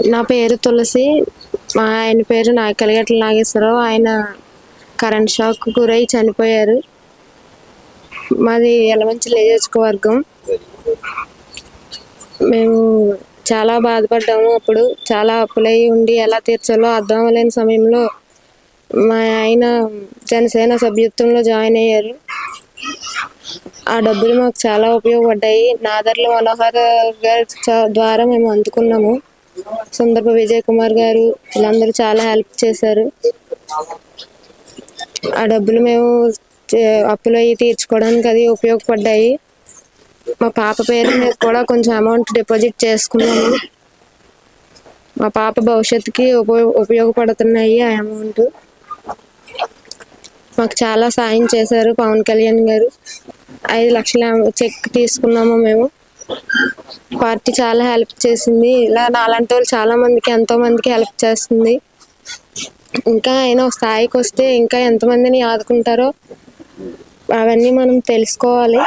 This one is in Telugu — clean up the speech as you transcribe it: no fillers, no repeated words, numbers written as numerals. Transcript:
నా పేరు తులసి. మా ఆయన పేరు కలిగట్ల నాగేశ్వరరావు. ఆయన కరెంట్ షాక్ గురై చనిపోయారు. మాది యలమంచిలి నియోజకవర్గం. మేము చాలా బాధపడ్డాము. అప్పుడు చాలా అప్పులై ఉండి ఎలా తీర్చాలో అర్థం అవ్వలేని సమయంలో మా ఆయన జనసేన సభ్యత్వంలో జాయిన్ అయ్యారు. ఆ డబ్బులు మాకు చాలా ఉపయోగపడ్డాయి. నాదర్ల మనోహర్ గారి ద్వారా మేము అందుకున్నాము. సుందరప విజయ్ కుమార్ గారు వీళ్ళందరూ చాలా హెల్ప్ చేశారు. ఆ డబ్బులు మేము అప్పులు అవి తీర్చుకోవడానికి అది ఉపయోగపడ్డాయి. మా పాప పేరు మీద కూడా కొంచెం అమౌంట్ డిపాజిట్ చేసుకున్నాము. మా పాప భవిష్యత్తుకి ఉపయోగపడుతున్నాయి. ఆ అమౌంట్ మాకు చాలా సాయం చేశారు పవన్ కళ్యాణ్ గారు. 5 లక్షల చెక్ తీసుకున్నాము మేము. పార్టీ చాలా హెల్ప్ చేసింది. ఇలా నాలాంటి వాళ్ళు చాలా మందికి ఎంతో మందికి హెల్ప్ చేస్తుంది. ఇంకా ఆయన ఒక స్థాయికి వస్తే ఇంకా ఎంతమందిని ఆదుకుంటారో అవన్నీ మనం తెలుసుకోవాలి.